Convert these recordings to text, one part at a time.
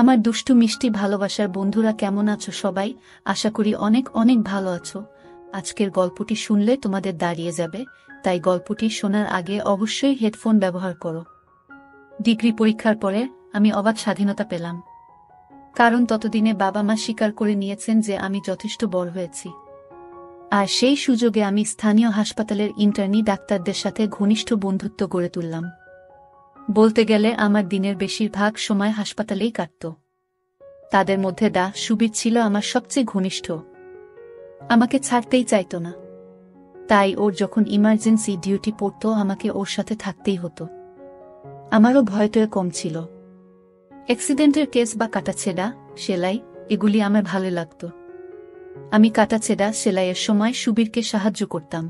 আমার দুষ্টু মিষ্টি ভালোবাসার বন্ধুরা কেমন আছো সবাই? আশা করি অনেক অনেক ভালো আছো। আজকের গল্পটি শুনলে তোমাদের দাঁড়িয়ে যাবে, তাই গল্পটি শোনার আগে অবশ্যই হেডফোন ব্যবহার করো। ডিগ্রি পরীক্ষার পরে আমি অবাধ স্বাধীনতা পেলাম, কারণ ততদিনে বাবা মা স্বীকার করে নিয়েছেন যে আমি যথেষ্ট বড় হয়েছি। আর সেই সুযোগে আমি স্থানীয় হাসপাতালের ইন্টার্নি ডাক্তারদের সাথে ঘনিষ্ঠ বন্ধুত্ব গড়ে তুললাম। বলতে গেলে আমার দিনের বেশিরভাগ সময় হাসপাতালেই কাটত। তাদের মধ্যে সুবীর ছিল আমার সবচেয়ে ঘনিষ্ঠ। আমাকে ছাড়তেই চাইত না, তাই ওর যখন ইমার্জেন্সি ডিউটি পড়ত আমাকে ওর সাথে থাকতেই হতো। আমারও ভয়টয় কম ছিল। অ্যাক্সিডেন্টের কেস বা কাটাছেঁড়া সেলাই এগুলি আমার ভালো লাগত। আমি কাটাছেঁড়া সেলাইয়ের সময় সুবীরকে সাহায্য করতাম,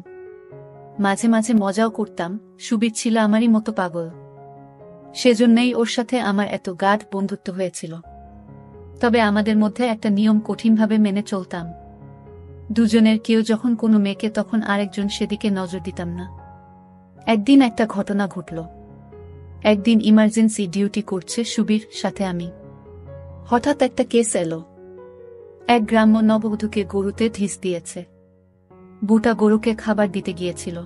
মাঝে মাঝে মজাও করতাম। সুবীর ছিল আমারই মতো পাগল, সেজন্যই ওর সাথে আমার এত গাঢ় বন্ধুত্ব হয়েছিল। তবে আমাদের মধ্যে একটা নিয়ম কঠিনভাবে মেনে চলতাম। দুজনের কেউ যখন কোনো মেয়েকে তখন আরেকজন সেদিকে নজর দিতাম না। একদিন একটা ঘটনা ঘটল। একদিন ইমার্জেন্সি ডিউটি করছে সুবীর সাথে আমি। হঠাৎ একটা কেস এলো। এক গ্রাম্য নববধূকে গরুতে ঢিস দিয়েছে। বুটা গরুকে খাবার দিতে গিয়েছিল।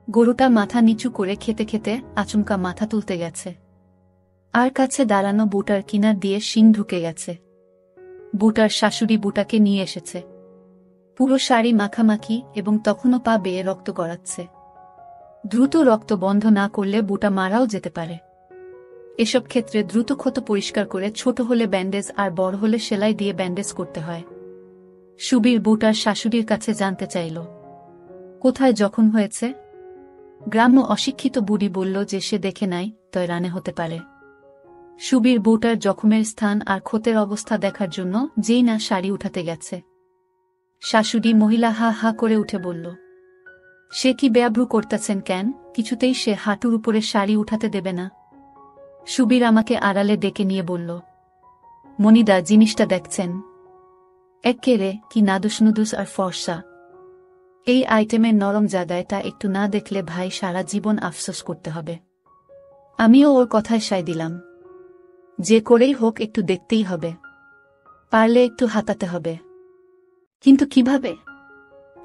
গরুটা মাথা নিচু করে খেতে খেতে আচমকা মাথা তুলতে গেছে, আর কাছে দাঁড়ানো বুটার কিনার দিয়ে শিং ঢুকে গেছে। বুটার শাশুড়ি বুটাকে নিয়ে এসেছে। পুরো শাড়ি মাখামাখি এবং তখনও পা বেয়ে রক্ত গড়াচ্ছে। দ্রুত রক্ত বন্ধ না করলে বুটা মারাও যেতে পারে। এসব ক্ষেত্রে দ্রুত ক্ষত পরিষ্কার করে ছোট হলে ব্যান্ডেজ আর বড় হলে সেলাই দিয়ে ব্যান্ডেজ করতে হয়। সুবীর বুটার শাশুড়ির কাছে জানতে চাইল কোথায় জখম হয়েছে। গ্রাম্য অশিক্ষিত বুড়ি বলল যে সে দেখে নাই, তয় রানে হতে পারে। সুবীর বুটার জখমের স্থান আর ক্ষতের অবস্থা দেখার জন্য যেই না শাড়ি উঠাতে গেছে, শাশুড়ি মহিলা হা হা করে উঠে বলল, সে কি বেয়াব্রু করতেছেন কেন? কিছুতেই সে হাঁটুর উপরে শাড়ি উঠাতে দেবে না। সুবীর আমাকে আড়ালে ডেকে নিয়ে বলল, মনিদা জিনিসটা দেখছেন? এক্কেরে কি নাদুস নুদুস আর ফর্সা। এই আইটেমের নরম জায়গায় তা একটু না দেখলে ভাই সারা জীবন আফসোস করতে হবে। আমিও ওর কথায় সায় দিলাম, যে করেই হোক একটু দেখতেই হবে, পারলে একটু হাতাতে হবে। কিন্তু কিভাবে?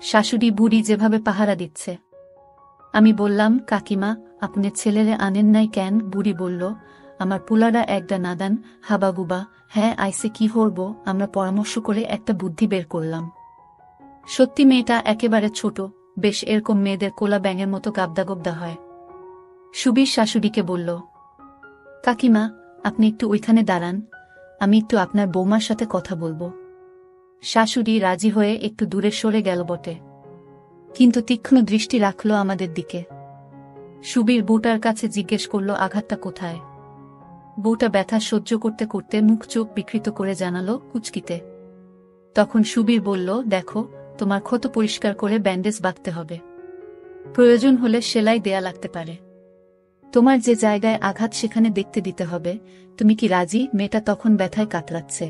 শাশুড়ি বুড়ি যেভাবে পাহারা দিচ্ছে। আমি বললাম, কাকিমা আপনি ছেলেরে আনেন নাই কেন? বুড়ি বলল, আমার পুলারা একটা নাদান হাবাগুবা। হ্যাঁ আইসে কি হরব? আমরা পরামর্শ করে একটা বুদ্ধি বের করলাম। সত্যি মেয়েটা একেবারে ছোট, বেশ এরকম মেয়েদের কোলা ব্যাঙের মতো গাবদা হয়। সুবীর শাশুড়িকে বলল, কাকিমা আপনি একটু ওইখানে দাঁড়ান, আমি একটু আপনার বৌমার সাথে কথা বলবো। শাশুড়ি রাজি হয়ে একটু দূরে সরে গেল বটে, কিন্তু তীক্ষ্ণ দৃষ্টি রাখল আমাদের দিকে। সুবীর বুটার কাছে জিজ্ঞেস করল, আঘাতটা কোথায়? বউটা ব্যথা সহ্য করতে করতে মুখ চোখ বিকৃত করে জানালো, কুচকিতে। তখন সুবীর বলল, দেখো তোমার ক্ষত পরিষ্কার করে ব্যান্ডেজ বাঁধতে হবে, প্রয়োজন হলে সেলাই দেয়া লাগতে পারে। তোমার যে জায়গায় আঘাত সেখানে দেখতে দিতে হবে। তুমি কি রাজি? মেয়েটা তখন ব্যথায় কাতরাচ্ছে।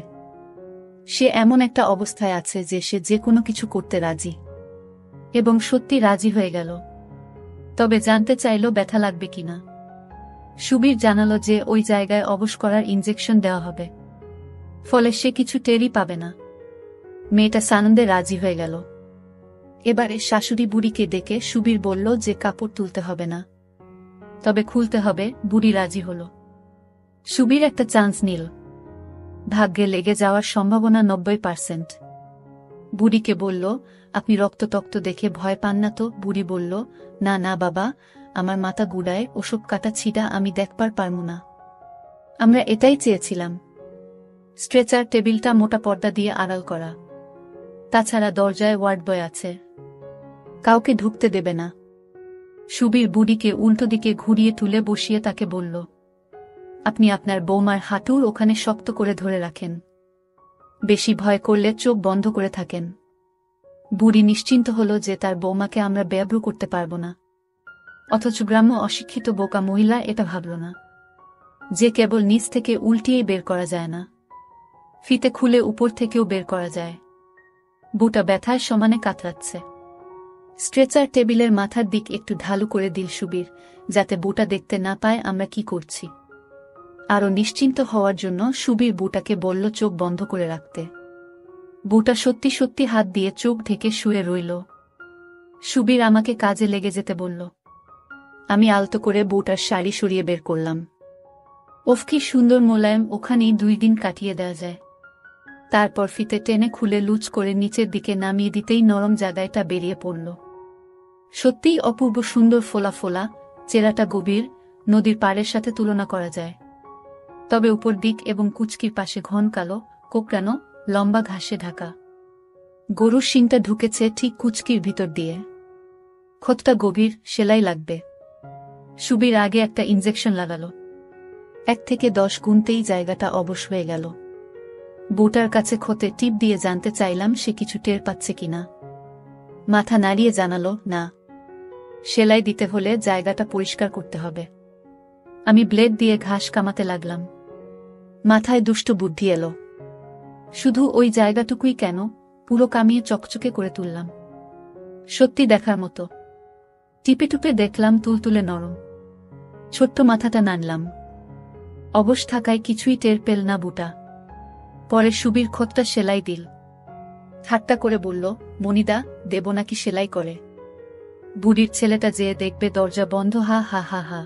সে এমন একটা অবস্থায় আছে যে সে যে কোনো কিছু করতে রাজি, এবং সত্যি রাজি হয়ে গেল। তবে জানতে চাইল ব্যথা লাগবে কিনা। সুবীর জানালো যে ওই জায়গায় অবশ করার ইনজেকশন দেওয়া হবে, ফলে সে কিছু টেরই পাবে না। মেয়েটা সানন্দে রাজি হয়ে গেল। এবারে শাশুড়ি বুড়িকে ডেকে সুবীর বলল যে কাপড় তুলতে হবে না, তবে খুলতে হবে। বুড়ি রাজি হল। সুবীর একটা চান্স নিল। ভাগ্যে লেগে যাওয়ার সম্ভাবনা 90%। বুড়িকে বলল, আপনি রক্তটক্ত দেখে ভয় পান না তো? বুড়ি বলল, না না বাবা, আমার মাথা গুড়ায়, ওসব কাটা ছিটা আমি দেখবার পারমু না। আমরা এটাই চেয়েছিলাম। স্ট্রেচার টেবিলটা মোটা পর্দা দিয়ে আড়াল করা, তাছাড়া দরজায় ওয়ার্ড বয় আছে, কাউকে ঢুকতে দেবে না। সুবীর বুড়িকে উল্টো দিকে ঘুরিয়ে তুলে বসিয়ে তাকে বলল, আপনি আপনার বৌমার হাঁটুর ওখানে শক্ত করে ধরে রাখেন, বেশি ভয় করলে চোখ বন্ধ করে থাকেন। বুড়ি নিশ্চিন্ত হল যে তার বৌমাকে আমরা বেয়াব্রু করতে পারব না। অথচ গ্রাম্য অশিক্ষিত বোকা মহিলা এটা ভাবল না যে কেবল নিচ থেকে উল্টিয়েই বের করা যায় না, ফিতে খুলে উপর থেকেও বের করা যায়। বুটা ব্যথায় সমানে কাতরাচ্ছে। স্ট্রেচার টেবিলের মাথার দিক একটু ঢালু করে দিল সুবীর, যাতে বুটা দেখতে না পায় আমরা কি করছি। আরও নিশ্চিন্ত হওয়ার জন্য সুবীর বুটাকে বলল চোখ বন্ধ করে রাখতে। বুটা সত্যি সত্যি হাত দিয়ে চোখ ঢেকে শুয়ে রইল। সুবীর আমাকে কাজে লেগে যেতে বলল। আমি আলতো করে বুটার শাড়ি সরিয়ে বের করলাম। ওফ কি সুন্দর মোলায়েম, ওখানেই 2 দিন কাটিয়ে দেওয়া যায়। তারপর ফিতে টেনে খুলে লুচ করে নিচের দিকে নামিয়ে দিতেই নরম জায়গাটা বেরিয়ে পড়ল। সত্যিই অপূর্ব সুন্দর, ফোলা ফোলা, চেরাটা গভীর, নদীর পাড়ের সাথে তুলনা করা যায়। তবে উপর দিক এবং কুচকির পাশে ঘন কালো, কোকড়ানো, লম্বা ঘাসে ঢাকা। গরুর শিংটা ঢুকেছে ঠিক কুচকির ভিতর দিয়ে। ক্ষতটা গভীর, সেলাই লাগবে। সুবীর আগে একটা ইনজেকশন লাগালো। 1 থেকে 10 গুনতেই জায়গাটা অবশ হয়ে গেল। বুটার কাছে ক্ষতে টিপ দিয়ে জানতে চাইলাম সে কিছু টের পাচ্ছে কিনা। মাথা নাড়িয়ে জানালো, না। সেলাই দিতে হলে জায়গাটা পরিষ্কার করতে হবে। আমি ব্লেড দিয়ে ঘাস কামাতে লাগলাম। মাথায় দুষ্ট বুদ্ধি এলো। শুধু ওই জায়গাটুকুই কেন, পুরো কামিয়ে চকচকে করে তুললাম। সত্যি দেখার মতো। টিপে টুপে দেখলাম তুলতুলে নরম। ছোট্ট মাথাটা নাড়লাম। অবশ থাকায় কিছুই টের পেল না বুটা। পরে সুবীর ক্ষতটা সেলাই দিল। ঠাট্টা করে বলল, মনিদা, দেব নাকি সেলাই করে? বুড়ির ছেলেটা যেয়ে দেখবে দরজা বন্ধ, হা হা হা হা।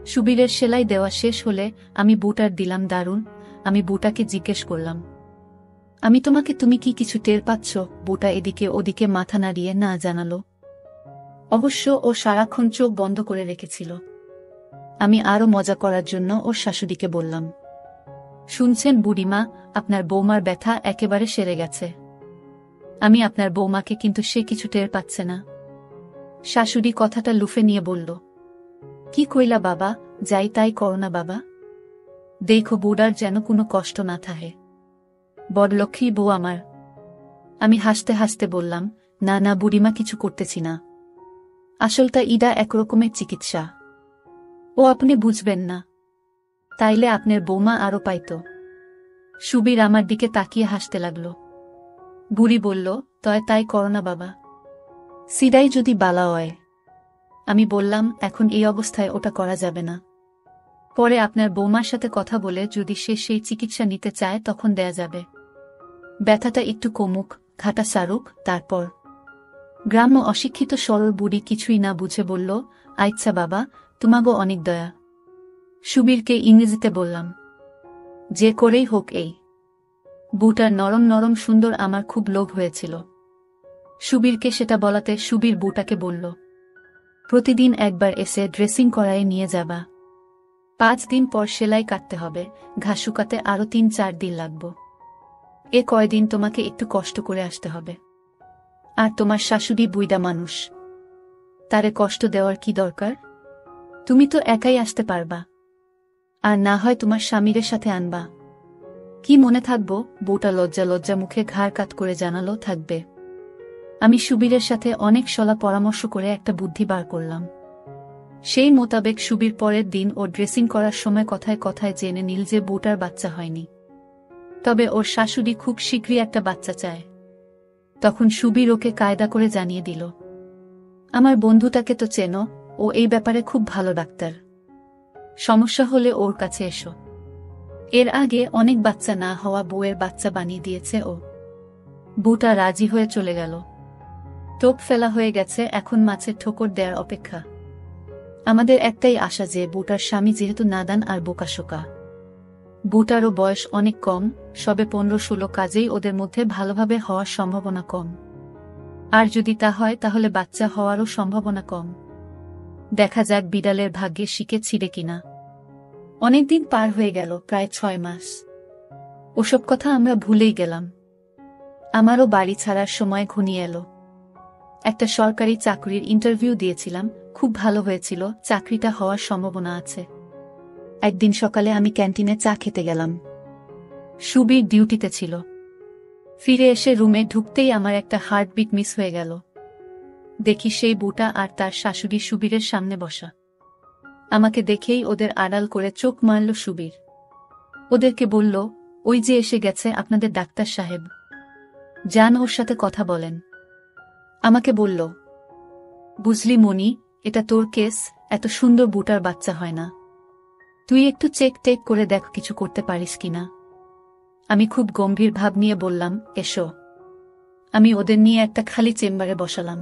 সুবীরের সেলাই দেওয়া শেষ হলে আমি বুটার দিলাম দারুণ। আমি বুটাকে জিজ্ঞেস করলাম, আমি তোমাকে, তুমি কি কিছু টের পাচ্ছ? বুটা এদিকে ওদিকে মাথা নাড়িয়ে না জানালো। অবশ্য ও সারাক্ষণ চোখ বন্ধ করে রেখেছিল। আমি আরো মজা করার জন্য ওর শাশুড়িকে বললাম, শুনছেন বুড়িমা, আপনার বৌমার ব্যথা একেবারে সেরে গেছে। আমি আপনার বৌমাকে, কিন্তু সে কিছু টের পাচ্ছে না। শাশুড়ি কথাটা লুফে নিয়ে বলল, কি কইলা বাবা, যাই তাই করো না বাবা। দেখো বুড়ার যেন কোনো কষ্ট না থাকে। বড়লক্ষ্মী বউ আমার। আমি হাসতে হাসতে বললাম, না না বুড়িমা, কিছু করতেছি না। আসলটা ইডা একরকমের চিকিৎসা। ও আপনি বুঝবেন না। তাইলে আপনার বৌমা আরো পাইত। সুবীর আমার দিকে তাকিয়ে হাসতে লাগল। বুড়ি বলল, তয় তাই করো না বাবা। সিদাই যদি বালা হয়। আমি বললাম, এখন এই অবস্থায় ওটা করা যাবে না। পরে আপনার বৌমার সাথে কথা বলে যদি সে সেই চিকিৎসা নিতে চায় তখন দেয়া যাবে। ব্যথাটা একটু কমুক, ঘাটা সারুক, তারপর। গ্রাম্য অশিক্ষিত সরল বুড়ি কিছুই না বুঝে বলল, আচ্ছা বাবা, তোমাগো অনেক দয়া। সুবীরকে ইংরেজিতে বললাম, যে করেই হোক এই বুটার নরম নরম সুন্দর আমার খুব লোভ হয়েছিল। সুবীরকে সেটা বলাতে সুবীর বুটাকে বলল, প্রতিদিন একবার এসে ড্রেসিং করায় নিয়ে যাবা। 5 দিন পর সেলাই কাটতে হবে, ঘাস শুকাতে আরো 3-4 দিন লাগব। এ কয়দিন তোমাকে একটু কষ্ট করে আসতে হবে। আর তোমার শাশুড়ি বুইড়া মানুষ, তারে কষ্ট দেওয়ার কি দরকার? তুমি তো একাই আসতে পারবা। আর না হয় তোমার স্বামীর সাথে আনবা। কি মনে থাকবো? বউটা লজ্জা লজ্জা মুখে ঘাড় কাত করে জানালো, থাকবে। আমি সুবীরের সাথে অনেক সলা পরামর্শ করে একটা বুদ্ধি বার করলাম। সেই মোতাবেক সুবীর পরের দিন ও ড্রেসিং করার সময় কথায় কথায় জেনে নিল যে বউটার বাচ্চা হয়নি, তবে ওর শাশুড়ি খুব শীঘ্রই একটা বাচ্চা চায়। তখন সুবীর ওকে কায়দা করে জানিয়ে দিল, আমার বন্ধুটাকে তো চেনো, ও এই ব্যাপারে খুব ভালো ডাক্তার। সমস্যা হলে ওর কাছে এসো। এর আগে অনেক বাচ্চা না হওয়া বউয়ের বাচ্চা বানিয়ে দিয়েছে ও। বউটা রাজি হয়ে চলে গেল। টোপ ফেলা হয়ে গেছে, এখন মাছের ঠোকর দেওয়ার অপেক্ষা। আমাদের একটাই আশা যে বউটার স্বামী যেহেতু নাদান আর বোকাশোকা। বউটারও বয়স অনেক কম, সবে 15-16, কাজেই ওদের মধ্যে ভালোভাবে হওয়ার সম্ভাবনা কম। আর যদি তা হয় তাহলে বাচ্চা হওয়ারও সম্ভাবনা কম। দেখা যাক বিড়ালের ভাগ্যে শিকে ছিঁড়ে কিনা। অনেকদিন পার হয়ে গেল, প্রায় 6 মাস। ওসব কথা আমরা ভুলেই গেলাম। আমারও বাড়ি ছাড়ার সময় ঘনিয়ে এলো। একটা সরকারি চাকরির ইন্টারভিউ দিয়েছিলাম, খুব ভালো হয়েছিল, চাকরিটা হওয়ার সম্ভাবনা আছে। একদিন সকালে আমি ক্যান্টিনে চা খেতে গেলাম। সুবীর ডিউটিতে ছিল। ফিরে এসে রুমে ঢুকতেই আমার একটা হার্টবিট মিস হয়ে গেল। দেখি সেই বুটা আর তার শাশুড়ি সুবীরের সামনে বসা। আমাকে দেখেই ওদের আড়াল করে চোখ মারল সুবীর। ওদেরকে বলল, ওই যে এসে গেছে আপনাদের ডাক্তার সাহেব, যান ওর সাথে কথা বলেন। আমাকে বলল, বুঝলি মনি, এটা তোর কেস, এত সুন্দর বুটার বাচ্চা হয় না। তুই একটু চেক টেক করে দেখ কিছু করতে পারিস কিনা। আমি খুব গম্ভীর ভাব নিয়ে বললাম, এসো। আমি ওদের নিয়ে একটা খালি চেম্বারে বসালাম।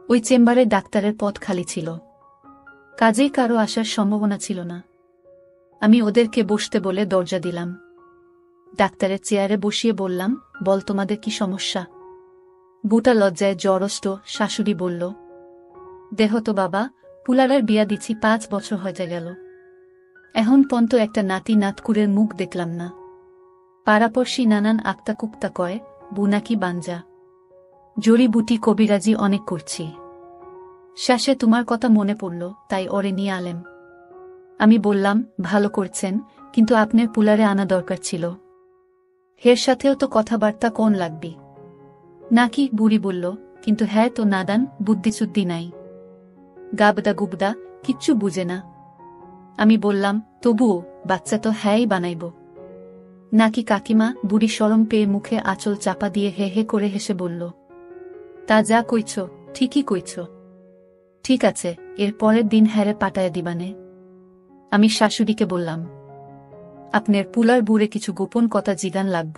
ওই চেম্বারে ডাক্তারের পদ খালি ছিল, কাজেই কারো আসার সম্ভাবনা ছিল না। আমি ওদেরকে বসতে বলে দরজা দিলাম। ডাক্তারের চেয়ারে বসিয়ে বললাম, বল তোমাদের কি সমস্যা। বুটা লজ্জায় জড়ষ্ট শাশুড়ি বলল, দেহ তো বাবা, পুলারের বিয়া দিছি 5 বছর হয়ে গেল, এখন পর্যন্ত একটা নাতি নাতকুরের মুখ দেখলাম না। পাড়াপড়শি নানান আক্তা কুক্তা কয়, বু নাকি বাঞ্জা। জড়িবুটি কবিরাজি অনেক করছি। শেষে তোমার কথা মনে পড়ল, তাই ওরে নিয়ে আলেম। আমি বললাম, ভালো করছেন, কিন্তু আপনার পুলারে আনা দরকার ছিল। হের সাথেও তো কথাবার্তা কোন লাগবি নাকি, বুড়ি বলল, কিন্তু হ্যাঁ তো নাদান, বুদ্ধিশুদ্ধি নাই, গাবদা গুবদা, কিচ্ছু বুঝে না। আমি বললাম, তবুও বাচ্চা তো হ্যাঁই বানাইব নাকি কাকিমা। বুড়ি শরম পেয়ে মুখে আঁচল চাপা দিয়ে হে হে করে হেসে বলল, তা যা কইছ ঠিকই কইছ। ঠিক আছে, এর পরের দিন হ্যারে পাঠায় দিবানে। আমি শাশুড়িকে বললাম, আপনার পুলার বুড়ে কিছু গোপন কথা জিগান লাগব।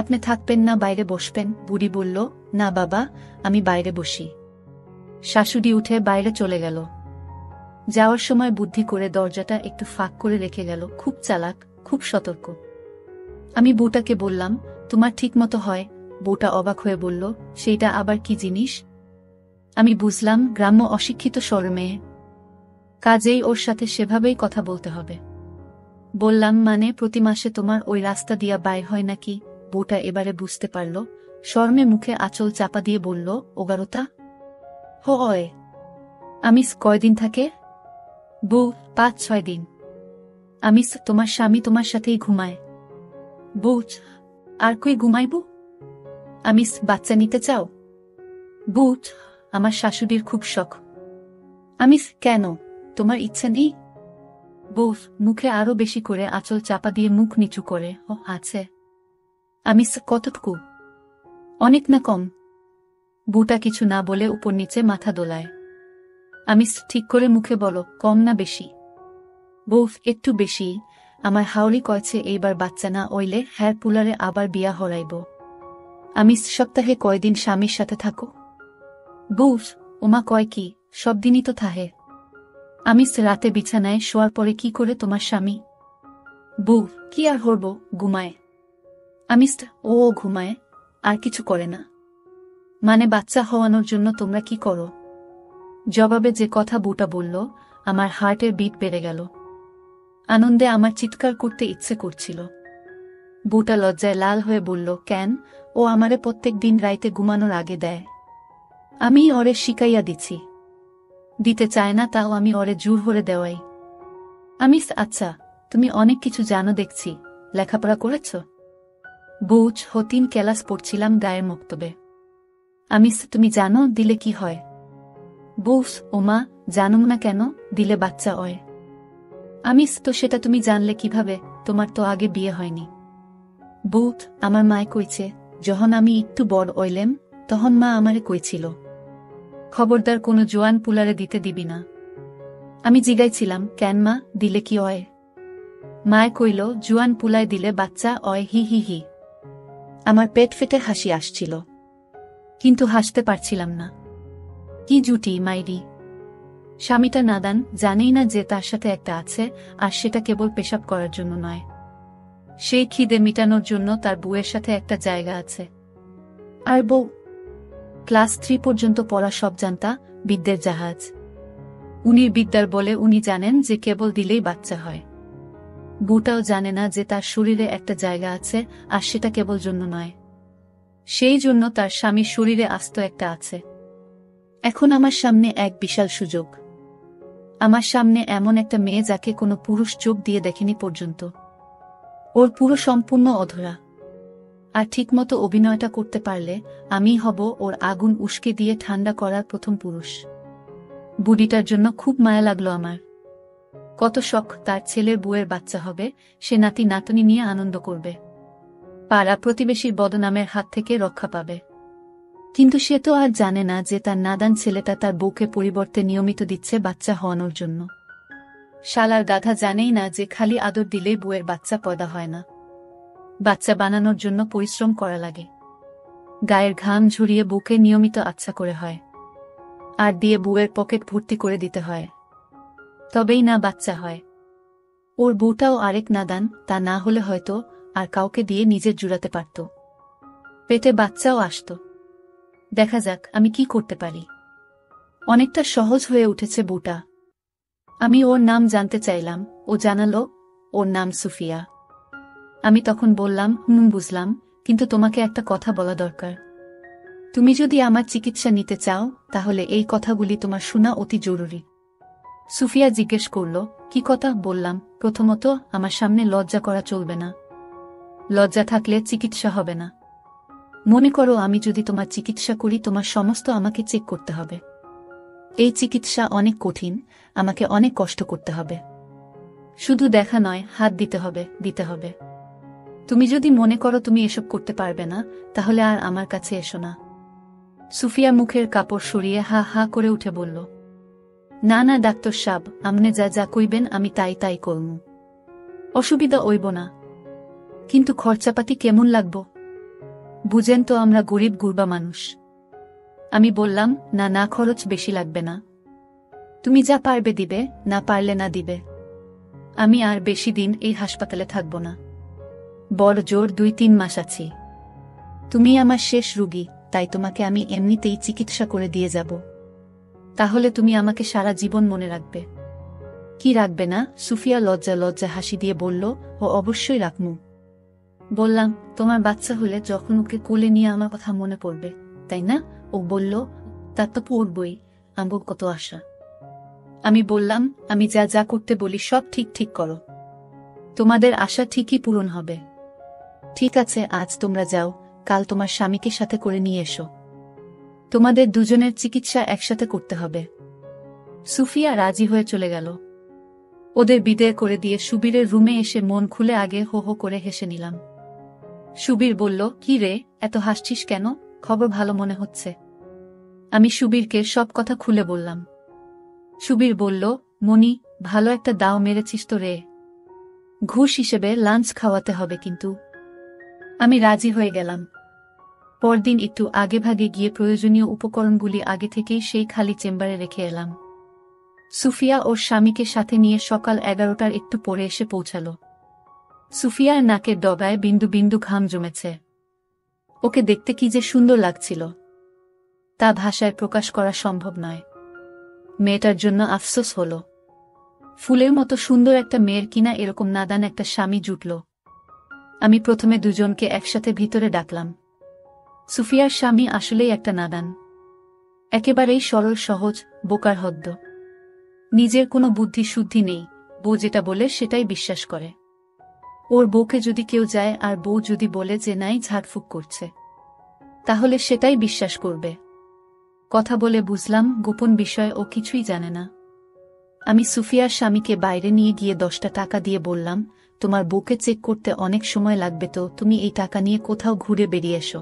আপনি থাকবেন না বাইরে বসবেন। বুড়ি বলল, না বাবা, আমি বাইরে বসি। শাশুড়ি উঠে বাইরে চলে গেল। যাওয়ার সময় বুদ্ধি করে দরজাটা একটু ফাঁক করে রেখে গেল। খুব চালাক, খুব সতর্ক। আমি বউটাকে বললাম, তোমার ঠিক মতো হয়। বউটা অবাক হয়ে বলল, সেইটা আবার কি জিনিস। আমি বুঝলাম, গ্রাম্য অশিক্ষিত মেয়ে, কাজেই ওর সাথে সেভাবেই কথা বলতে হবে। বললাম, মানে প্রতি মাসে তোমার ওই রাস্তা দিয়া বাইর হয় নাকি। বউটা এবারে বুঝতে পারল। শরমে মুখে আঁচল চাপা দিয়ে বলল, ওগারোতা হয়। আমি কয়দিন থাকে। বউ, 5-6 দিন। আমি তোমার স্বামী তোমার সাথেই ঘুমায়। বউ, আর কই ঘুমাইব। আমি বাচ্চা নিতে চাও। বউ, আমার শাশুড়ির খুব শখ। আমি কেন, তোমার ইচ্ছা নেই। বউ মুখে আরো বেশি করে আঁচল চাপা দিয়ে মুখ নিচু করে, ও আছে। আমি কতটুকু, অনেক না কম। বউটা কিছু না বলে উপর নিচে মাথা দোলায়। আমি ঠিক করে মুখে বলো, কম না বেশি। বউ, একটু বেশি। আমার হাওড়ি কয়েছে এইবার বাচ্চা না ওইলে হ্যার পুলারে আবার বিয়া হরাইব। আমি সপ্তাহে কয়দিন স্বামীর সাথে থাকো। বউ, ওমা কয় কি, সব দিনই তো থাহে। আমি রাতে বিছানায় শোয়ার পরে কি করে তোমার স্বামী। বউ, কি আর হরব, ঘুমায়। আমি ও ঘুমায়, আর কিছু করে না। মানে বাচ্চা হওয়ানোর জন্য তোমরা কি করো। জবাবে যে কথা বউটা বলল, আমার হার্টের বিট বেড়ে গেল। আনন্দে আমার চিৎকার করতে ইচ্ছে করছিল। বউটা লজ্জায় লাল হয়ে বলল, কেন, ও আমারে প্রত্যেক দিন রাইতে ঘুমানোর আগে দেয়। আমি ওরে শিকাইয়া দিছি। দিতে চায় না, তাও আমি ওরে জোর হরে দেওয়াই। আমি আচ্ছা, তুমি অনেক কিছু জানো দেখছি, লেখাপড়া করেছ। বউ, 3 ক্লাস পড়ছিলাম গায়ের মক্তবে। আমি তুমি জানো দিলে কি হয়। বউ, ওমা, জানুম না কেন, দিলে বাচ্চা হয়। আমি তো সেটা তুমি জানলে কিভাবে, তোমার তো আগে বিয়ে হয়নি। বউ, আমার মায় কইছে, যখন আমি একটু বড় হইলেম তখন মা আমারে কইছিল, খবরদার কোনো জোয়ান পুলারে দিতে দিবি না। আমি জিগাইছিলাম, কেন মা, দিলে কি হয়। মায় কইল, জোয়ান পুলায় দিলে বাচ্চা অয়, হি হি হি। আমার পেট ফেটে হাসি আসছিল, কিন্তু হাসতে পারছিলাম না। কি জুটি মাইরি। স্বামীটা নাদান, জানেই না যে তার সাথে একটা আছে, আর সেটা কেবল পেশাব করার জন্য নয়। সেই খিদে মিটানোর জন্য তার বউয়ের সাথে একটা জায়গা আছে। আর বউ ক্লাস 3 পর্যন্ত পড়া সব জানতা, বিদ্যের জাহাজ। উনির বিদ্যার বলে উনি জানেন যে কেবল দিলেই বাচ্চা হয়। বউটাও জানে না যে তার শরীরে একটা জায়গা আছে, আর সেটা কেবল জন্য নয়। সেই জন্য তার স্বামীর শরীরে আস্ত একটা আছে। এখন আমার সামনে এক বিশাল সুযোগ। আমার সামনে এমন একটা মেয়ে যাকে কোনো পুরুষ চোখ দিয়ে দেখেনি পর্যন্ত। ওর পুরো সম্পূর্ণ অধরা। আর ঠিকমতো অভিনয়টা করতে পারলে আমি হব ওর আগুন উস্কে দিয়ে ঠান্ডা করার প্রথম পুরুষ। বুড়িটার জন্য খুব মায়া লাগলো আমার। কত শখ তার ছেলের বউয়ের বাচ্চা হবে, সে নাতি নাতনি নিয়ে আনন্দ করবে, পাড়া প্রতিবেশীর বদনামের হাত থেকে রক্ষা পাবে। কিন্তু সে তো আর জানে না যে তার নাদান ছেলেটা তার বউকে পরিবর্তে নিয়মিত দিচ্ছে বাচ্চা হওয়ানোর জন্য। শালার গাধা জানেই না যে খালি আদর দিলেই বউয়ের বাচ্চা পয়দা হয় না, বাচ্চা বানানোর জন্য পরিশ্রম করা লাগে। গায়ের ঘাম ঝরিয়ে বুকে নিয়মিত আচ্ছা করে হয়, আর দিয়ে বউয়ের পকেট ভর্তি করে দিতে হয়, তবেই না বাচ্চা হয়। ওর বউটাও আরেক নাদান, তা না হলে হয়তো আর কাউকে দিয়ে নিজের জুড়াতে পারত, পেটে বাচ্চাও আসত। দেখা যাক আমি কি করতে পারি। অনেকটা সহজ হয়ে উঠেছে বউটা। আমি ওর নাম জানতে চাইলাম, ও জানালো ওর নাম সুফিয়া। আমি তখন বললাম, বুঝলাম, কিন্তু তোমাকে একটা কথা বলা দরকার। তুমি যদি আমার চিকিৎসা নিতে চাও তাহলে এই কথাগুলি তোমার শোনা অতি জরুরি। সুফিয়া জিজ্ঞেস করল, কি কথা? বললাম, প্রথমত আমার সামনে লজ্জা করা চলবে না, লজ্জা থাকলে চিকিৎসা হবে না। মনে করো আমি যদি তোমার চিকিৎসা করি, তোমার সমস্ত আমাকে চেক করতে হবে। এই চিকিৎসা অনেক কঠিন, আমাকে অনেক কষ্ট করতে হবে। শুধু দেখা নয়, হাত দিতে হবে। তুমি যদি মনে করো তুমি এসব করতে পারবে না, তাহলে আর আমার কাছে এসো না। সুফিয়া মুখের কাপড় সরিয়ে হা হা করে উঠে বলল, না না ডাক্তার সাব, আমনে যা যা কইবেন আমি তাই করমু, অসুবিধা হইব না। কিন্তু খরচাপাতি কেমন লাগব? বুঝেন তো আমরা গরিব গুরবা মানুষ। আমি বললাম, না খরচ বেশি লাগবে না, তুমি যা পারবে দিবে, না পারলে না দিবে। আমি আর বেশি দিন এই হাসপাতালে থাকব না, বড় জোর 2-3 মাস আছি। তুমি আমার শেষ রোগী, তাই তোমাকে আমি এমনিতেই চিকিৎসা করে দিয়ে যাব। তাহলে তুমি আমাকে সারা জীবন মনে রাখবে। কি রাখবে না? সুফিয়া লজ্জা হাসি দিয়ে বলল, ও অবশ্যই রাখমু। বললাম, তোমার বাচ্চা হলে যখন ওকে কোলে নিয়ে আমার কথা মনে পড়বে, তাই না? ও বলল, তা তো পড়বই, আমার কত আশা। আমি বললাম, আমি যা যা করতে বলি সব ঠিক করো, তোমাদের আশা ঠিকই পূরণ হবে। ঠিক আছে, আজ তোমরা যাও, কাল তোমার স্বামীকে সাথে করে নিয়ে এসো, তোমাদের দুজনের চিকিৎসা একসাথে করতে হবে। সুফিয়া রাজি হয়ে চলে গেল। ওদের বিদায় করে দিয়ে সুবীরের রুমে এসে মন খুলে আগে হো হো করে হেসে নিলাম। সুবীর বলল, কি রে, এত হাসছিস কেন? খবর ভালো মনে হচ্ছে। আমি সুবীরকে সব কথা খুলে বললাম। সুবীর বলল, মনি, ভালো একটা দাও মেরেছিস তো রে, ঘুষ হিসেবে লাঞ্চ খাওয়াতে হবে কিন্তু। আমি রাজি হয়ে গেলাম। পরদিন একটু আগেভাগে গিয়ে প্রয়োজনীয় উপকরণগুলি আগে থেকেই সেই খালি চেম্বারে রেখে এলাম। সুফিয়া ওর স্বামীকে সাথে নিয়ে সকাল 11টার একটু পরে এসে পৌঁছাল। সুফিয়ার নাকের ডগায় বিন্দু বিন্দু ঘাম জমেছে। ওকে দেখতে কি যে সুন্দর লাগছিল, তা ভাষায় প্রকাশ করা সম্ভব নয়। মেয়েটার জন্য আফসোস হল। ফুলের মতো সুন্দর একটা মেয়ের কিনা এরকম নাদান একটা স্বামী জুটল। আমি প্রথমে দুজনকে একসাথে ভিতরে ডাকলাম। সুফিয়ার স্বামী আসলেই একটা নাদান, একেবারেই সরল সহজ, বোকার হদ্দ। নিজের কোনো বুদ্ধি শুদ্ধি নেই, বউ যেটা বলে সেটাই বিশ্বাস করে। ওর বউকে যদি কেউ যায় আর বউ যদি বলে যে নাই ঝাড়ফুঁক করছে, তাহলে সেটাই বিশ্বাস করবে। কথা বলে বুঝলাম গোপন বিষয় ও কিছুই জানে না। আমি সুফিয়ার স্বামীকে বাইরে নিয়ে গিয়ে 10টা টাকা দিয়ে বললাম, তোমার বউকে চেক করতে অনেক সময় লাগবে, তো তুমি এই টাকা নিয়ে কোথাও ঘুরে বেরিয়ে এসো।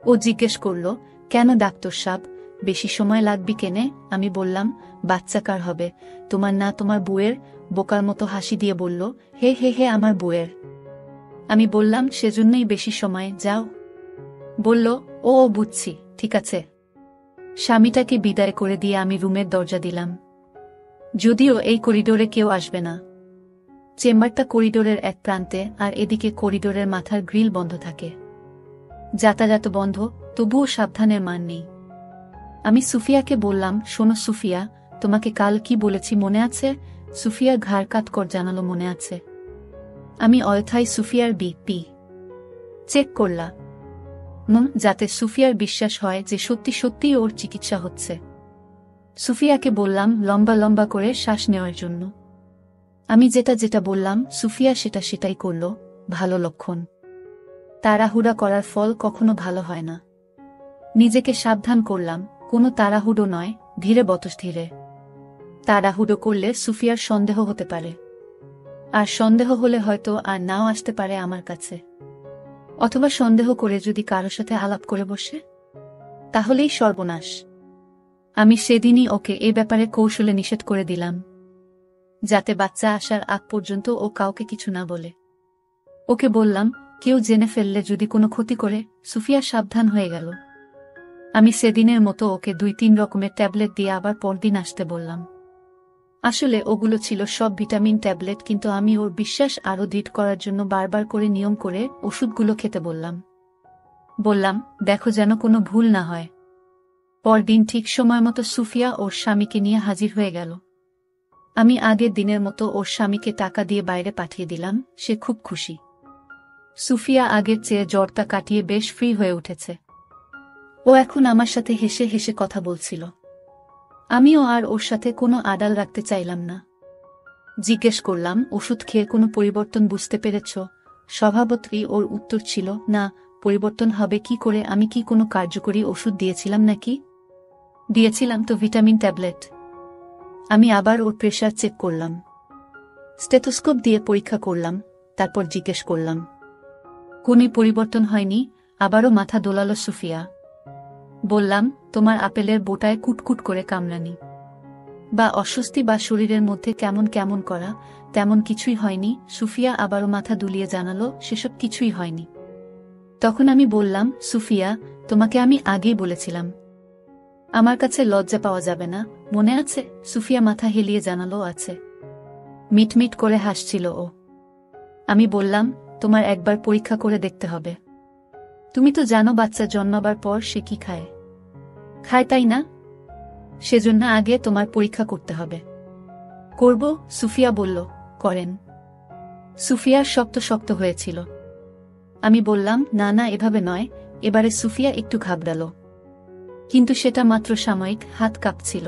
ও জিজ্ঞেস করল, কেন ডাক্তার সাব, বেশি সময় লাগবে কেনে? আমি বললাম, বাচ্চা কার হবে, তোমার না তোমার বউয়ের? বোকার মতো হাসি দিয়ে বলল, হে আমার বউয়ের। আমি বললাম, সেজন্যই বেশি সময়, যাও। বলল, ও বুঝছি, ঠিক আছে। স্বামীটাকে বিদায় করে দিয়ে আমি রুমের দরজা দিলাম। যদিও এই করিডোরে কেউ আসবে না। চেম্বারটা করিডোরের এক প্রান্তে, আর এদিকে করিডোরের মাথার গ্রিল বন্ধ থাকে। যাতায়াত বন্ধ, তবুও সাবধানের মান নেই। আমি সুফিয়াকে বললাম, শোনো সুফিয়া, তোমাকে কাল কি বলেছি মনে আছে? সুফিয়া ঘাড় কাত কর জানালো, মনে আছে। আমি অয়থায় সুফিয়ার বিপি চেক করলা, যাতে সুফিয়ার বিশ্বাস হয় যে সত্যি সত্যি ওর চিকিৎসা হচ্ছে। সুফিয়াকে বললাম লম্বা লম্বা করে শ্বাস নেওয়ার জন্য। আমি যেটা বললাম সুফিয়া সেটাই করল, ভালো লক্ষণ। তাড়াহুড়া করার ফল কখনো ভালো হয় না। নিজেকে সাবধান করলাম, কোনো তাড়াহুড়ো নয়, ধীরে বতস্থিরে। তাড়াহুড়ো করলে সুফিয়ার সন্দেহ হতে পারে, আর সন্দেহ হলে হয়তো আর নাও আসতে পারে আমার কাছে। অথবা সন্দেহ করে যদি কারো সাথে আলাপ করে বসে, তাহলেই সর্বনাশ। আমি সেদিনই ওকে এ ব্যাপারে কৌশলে নিষেধ করে দিলাম। যাতে বাচ্চা আসার আগ পর্যন্ত ও কাউকে কিছু না বলে। ওকে বললাম, কেউ জেনে ফেললে যদি কোনো ক্ষতি করে। সুফিয়া সাবধান হয়ে গেল। আমি সেদিনের মতো ওকে 2-3 রকমের ট্যাবলেট দিয়ে আবার পরদিন আসতে বললাম। আসলে ওগুলো ছিল সব ভিটামিন ট্যাবলেট, কিন্তু আমি ওর বিশ্বাস আরও দৃঢ় করার জন্য বারবার করে নিয়ম করে ওষুধগুলো খেতে বললাম, দেখো যেন কোনো ভুল না হয়। পরদিন ঠিক সময় মতো সুফিয়া ওর স্বামীকে নিয়ে হাজির হয়ে গেল। আমি আগের দিনের মতো ওর স্বামীকে টাকা দিয়ে বাইরে পাঠিয়ে দিলাম। সে খুব খুশি। সুফিয়া আগের চেয়ে জ্বরটা কাটিয়ে বেশ ফ্রি হয়ে উঠেছে। ও এখন আমার সাথে হেসে হেসে কথা বলছিল। আমিও আর ওর সাথে কোনো আড়াল রাখতে চাইলাম না। জিজ্ঞেস করলাম, ওষুধ খেয়ে কোনো পরিবর্তন বুঝতে পেরেছ? স্বভাবতই ওর উত্তর ছিল, না, পরিবর্তন হবে কি করে? আমি কি কোনো কার্যকরী ওষুধ দিয়েছিলাম নাকি? দিয়েছিলাম তো, ভিটামিন ট্যাবলেট। আমি আবার ওর প্রেশার চেক করলাম, স্টেথোস্কোপ দিয়ে পরীক্ষা করলাম, তারপর জিজ্ঞেস করলাম, কোনই পরিবর্তন হয়নি? আবারও মাথা দোলালো সুফিয়া। বললাম, তোমার আপেলের বোটায় কুটকুট করে কামড়ানি বা অস্বস্তি বা শরীরের মধ্যে কেমন কেমন করা, তেমন কিছুই হয়নি। সুফিয়া আবারও মাথা দুলিয়ে জানালো, সেসব কিছুই হয়নি। তখন আমি বললাম, সুফিয়া, তোমাকে আমি আগেই বলেছিলাম আমার কাছে লজ্জা পাওয়া যাবে না, মনে আছে? সুফিয়া মাথা হেলিয়ে জানালো, আছে। মিটমিট করে হাসছিল ও। আমি বললাম, তোমার একবার পরীক্ষা করে দেখতে হবে। তুমি তো জানো বাচ্চা জন্মাবার পর সে কি খায়, তাই না? সেজন্য আগে তোমার পরীক্ষা করতে হবে। করব, সুফিয়া বলল। করেন। সুফিয়ার শক্ত শক্ত হয়েছিল। আমি বললাম, না না, এভাবে নয়। এবারে সুফিয়া একটু ঘাবড়াল, কিন্তু সেটা মাত্র সাময়িক। হাত কাঁপছিল।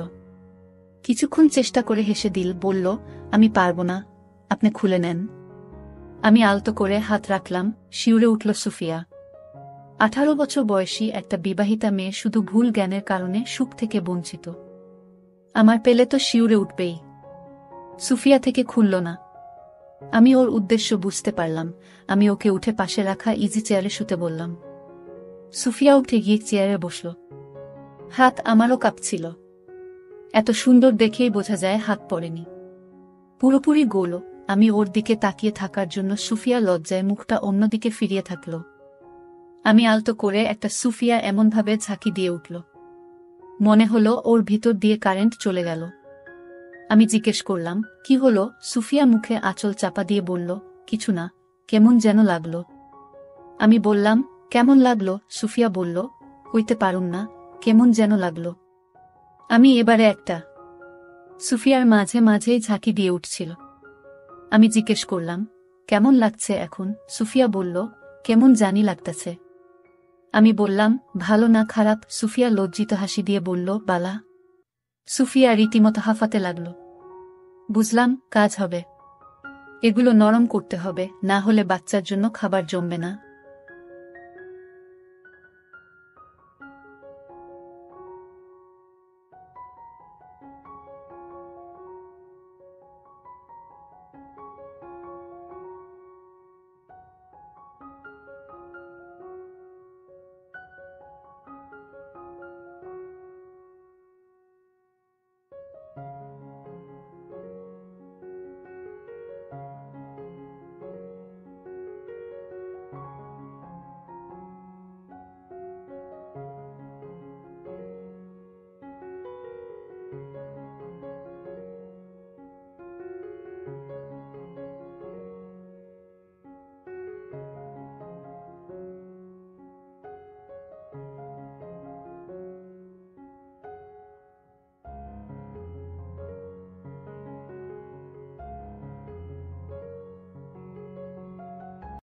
কিছুক্ষণ চেষ্টা করে হেসে বলল, আমি পারব না, আপনি খুলে নেন। আমি আলতো করে হাত রাখলাম। শিউরে উঠল সুফিয়া। 18 বছর বয়সী একটা বিবাহিতা মেয়ে শুধু ভুল জ্ঞানের কারণে সুখ থেকে বঞ্চিত। আমার পেলে তো শিউরে উঠবেই। সুফিয়া থেকে খুলল না। আমি ওর উদ্দেশ্য বুঝতে পারলাম। আমি ওকে উঠে পাশে রাখা ইজি চেয়ারে শুতে বললাম। সুফিয়া উঠে গিয়ে চেয়ারে বসল। হাত আমারও কাঁপছিল। এত সুন্দর দেখেই বোঝা যায় হাত পড়েনি, পুরোপুরি গোল। আমি ওর দিকে তাকিয়ে থাকার জন্য সুফিয়া লজ্জায় মুখটা অন্যদিকে ফিরিয়ে থাকল। আমি আলতো করে একটা সুফিয়া এমনভাবে ঝাঁকি দিয়ে উঠল, মনে হলো ওর ভিতর দিয়ে কারেন্ট চলে গেল। আমি জিজ্ঞেস করলাম, কি হলো? সুফিয়া মুখে আঁচল চাপা দিয়ে বলল, কিছু না, কেমন যেন লাগলো। আমি বললাম, কেমন লাগলো? সুফিয়া বলল, কইতে পারুম না, কেমন যেন লাগলো। আমি এবারে একটা সুফিয়ার মাঝে মাঝেই ঝাঁকি দিয়ে উঠছিল। আমি জিজ্ঞেস করলাম, কেমন লাগছে এখন? সুফিয়া বলল, কেমন জানি লাগতেছে। আমি বললাম, ভালো না খারাপ? সুফিয়া লজ্জিত হাসি দিয়ে বলল, বালা। সুফিয়া রীতিমতো হাঁফাতে লাগল। বুঝলাম, কাজ হবে। এগুলো নরম করতে হবে, না হলে বাচ্চার জন্য খাবার জমবে না।